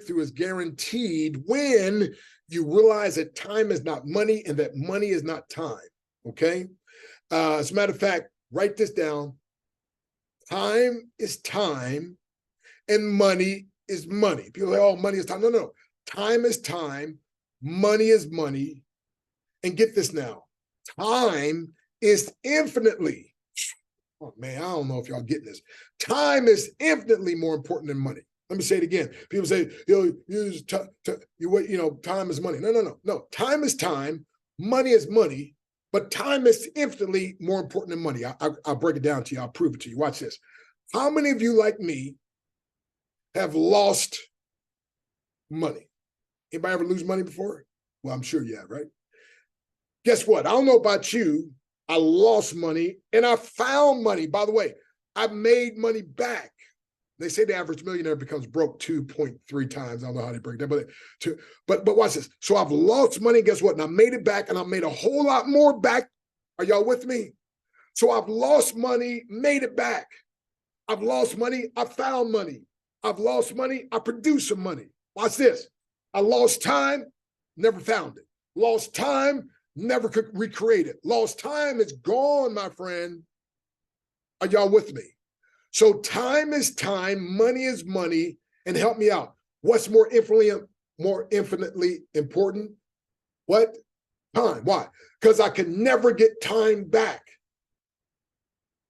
breakthrough is guaranteed when you realize that time is not money and that money is not time, okay? As a matter of fact, write this down. Time is time and money is money. People say, oh, money is time. No, no. Time is time. Money is money. And get this now. Time is infinitely, oh man, I don't know if y'all getting this. Time is infinitely more important than money. Let me say it again. People say, time is money. No, no, no, no. Time is time. Money is money. But time is infinitely more important than money. I'll break it down to you. I'll prove it to you. Watch this. How many of you, like me, have lost money? Anybody ever lose money before? Well, I'm sure you have, right? Guess what? I don't know about you. I lost money and I found money. By the way, I made money back. They say the average millionaire becomes broke 2.3 times. I don't know how they break that, but watch this. So I've lost money. Guess what? And I made it back, and I made a whole lot more back. Are y'all with me? So I've lost money, made it back. I've lost money. I found money. I've lost money. I produced some money. Watch this. I lost time, never found it. Lost time, never could recreate it. Lost time is gone, my friend. Are y'all with me? So time is time, money is money, and help me out. What's more infinitely important? What? Time. Why? Because I can never get time back.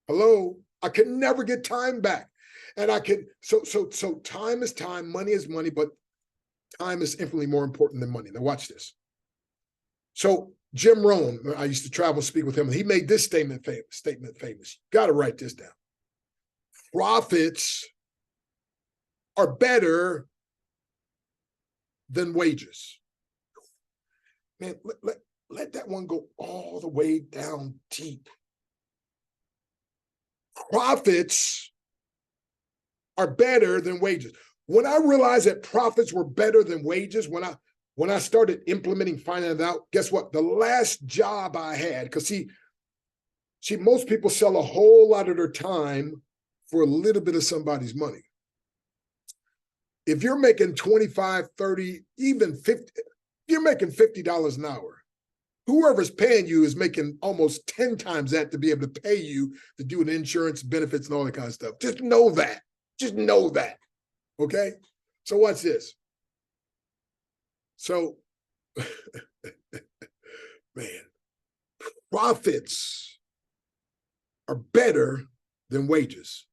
Hello? I can never get time back. And I can, so time is time, money is money, but time is infinitely more important than money. Now watch this. So Jim Rohn, I used to travel and speak with him, and he made this statement famous. Got to write this down. Profits are better than wages. Man, let that one go all the way down deep. Profits are better than wages. When I realized that profits were better than wages, when I started implementing, finding it out, guess what? The last job I had, because see, most people sell a whole lot of their time for a little bit of somebody's money. If you're making 25, 30, even 50, you're making $50 an hour. Whoever's paying you is making almost 10 times that to be able to pay you to do an insurance, benefits, and all that kind of stuff. Just know that. Just know that. Okay? So watch this. So, man, profits are better than wages.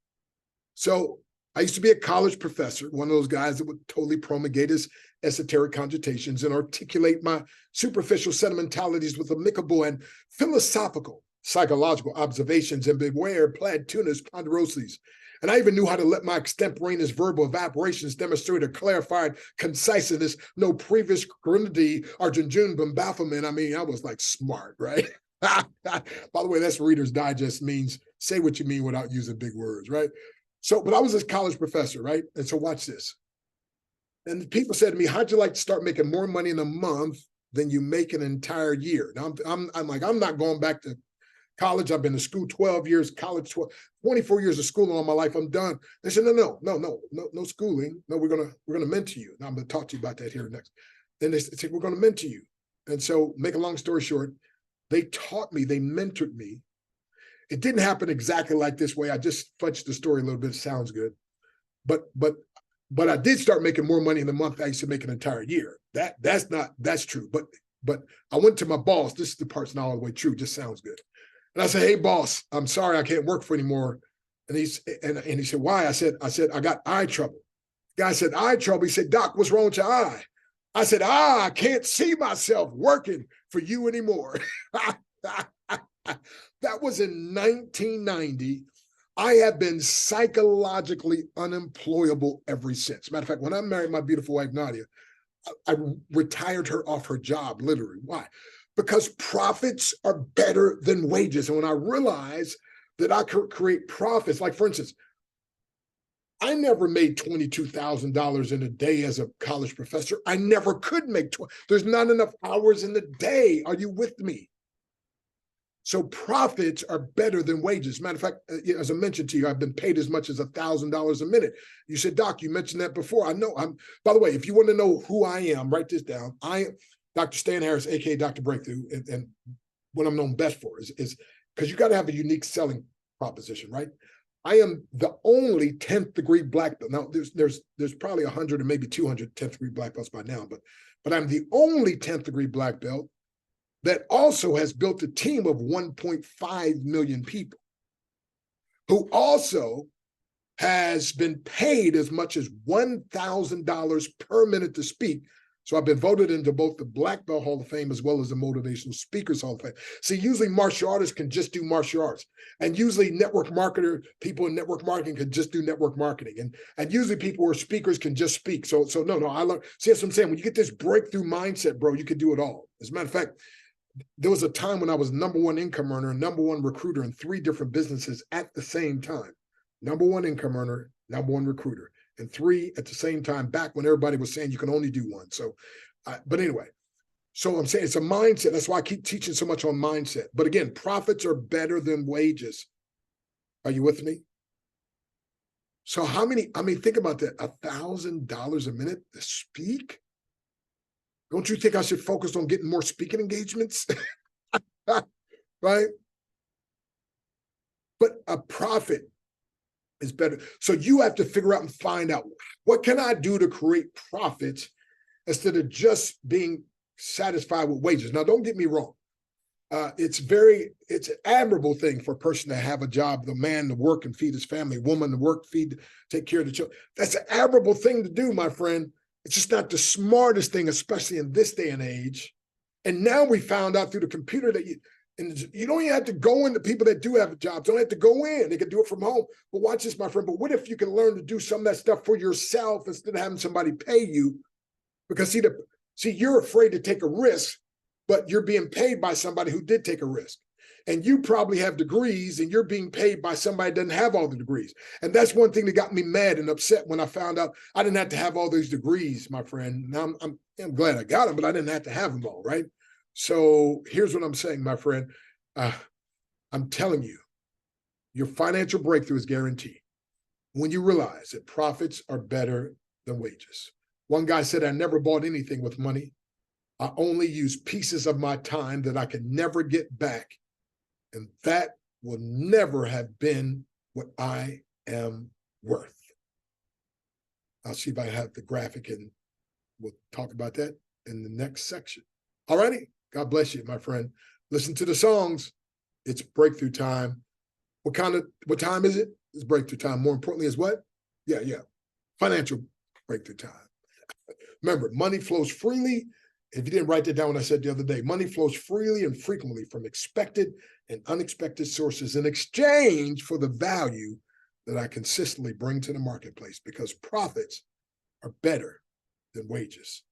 So I used to be a college professor, one of those guys that would totally promulgate his esoteric cogitations and articulate my superficial sentimentalities with amicable and philosophical psychological observations and beware plaid tunas ponderosities. And I even knew how to let my extemporaneous verbal evaporations demonstrate a clarified conciseness, no previous grenadine or junjun bafflement. I mean, I was like smart, right? By the way, that's Reader's Digest, means say what you mean without using big words, right? So, but I was a college professor, right? And so watch this. And people said to me, how'd you like to start making more money in a month than you make an entire year? Now, I'm like, I'm not going back to college. I've been to school 12 years, college 24 years of schooling all my life. I'm done. They said, no schooling. No, we're gonna mentor you. Now I'm gonna talk to you about that here next. Then they said, we're gonna mentor you. And so, make a long story short, they taught me, they mentored me. It didn't happen exactly like this way. I just fudged the story a little bit. It sounds good. But I did start making more money in the month than I used to make an entire year. That's true. But I went to my boss. This is the part's not all the way true. Just sounds good. And I said, hey, boss, I'm sorry I can't work for anymore. And he said, why? I said, I got eye trouble. The guy said, eye trouble. He said, Doc, what's wrong with your eye? I said, I can't see myself working for you anymore. That was in 1990. I have been psychologically unemployable ever since. Matter of fact, when I married my beautiful wife, Nadia, I retired her off her job, literally. Why? Because profits are better than wages. And when I realized that I could create profits, like for instance, I never made $22,000 in a day as a college professor. I never could make there's not enough hours in the day. Are you with me? So profits are better than wages. Matter of fact, as I mentioned to you, I've been paid as much as $1,000 a minute. You said, Doc, you mentioned that before. I know. By the way, if you want to know who I am, write this down. I am Dr. Stan Harris, aka Dr. Breakthrough, and what I'm known best for is because you got to have a unique selling proposition, right? I am the only 10th degree black belt. Now, there's probably 100 or maybe 200 10th degree black belts by now, but I'm the only 10th degree black belt that also has built a team of 1.5 million people, who also has been paid as much as $1,000 per minute to speak. So I've been voted into both the Black Belt Hall of Fame as well as the Motivational Speakers Hall of Fame. See, usually martial artists can just do martial arts. And usually network marketer, people in network marketing can just do network marketing. And usually people who are speakers can just speak. So no, I learned, see, that's what I'm saying. When you get this breakthrough mindset, bro, you can do it all. As a matter of fact, there was a time when I was #1 income earner and #1 recruiter in 3 different businesses at the same time. #1 income earner, #1 recruiter, and 3 at the same time, back when everybody was saying you can only do one. So, but anyway, so I'm saying it's a mindset. That's why I keep teaching so much on mindset. But again, profits are better than wages. Are you with me? So how many, think about that, $1,000 a minute to speak? Don't you think I should focus on getting more speaking engagements? Right? But a profit is better. So you have to figure out and find out, what can I do to create profits instead of just being satisfied with wages? Now, don't get me wrong. It's an admirable thing for a person to have a job, the man to work and feed his family, woman to work, take care of the children. That's an admirable thing to do, my friend. It's just not the smartest thing, especially in this day and age. And now we found out through the computer that you don't even have to go into, people that do have jobs don't have to go in. They can do it from home. But watch this, my friend. But what if you can learn to do some of that stuff for yourself instead of having somebody pay you? Because see, you're afraid to take a risk, but you're being paid by somebody who did take a risk. And you probably have degrees and you're being paid by somebody that doesn't have all the degrees. And that's one thing that got me mad and upset when I found out I didn't have to have all those degrees, my friend. Now I'm glad I got them, but I didn't have to have them all, right? So here's what I'm saying, my friend. I'm telling you, your financial breakthrough is guaranteed when you realize that profits are better than wages. One guy said, I never bought anything with money. I only use pieces of my time that I can never get back. And that will never have been what I am worth. I'll see if I have the graphic and we'll talk about that in the next section. All righty. God bless you, my friend. Listen to the songs. It's breakthrough time. What time is it? It's breakthrough time. More importantly is what? Yeah. Financial breakthrough time. Remember, money flows freely. If you didn't write that down when I said the other day, money flows freely and frequently from expected and unexpected sources in exchange for the value that I consistently bring to the marketplace, because profits are better than wages.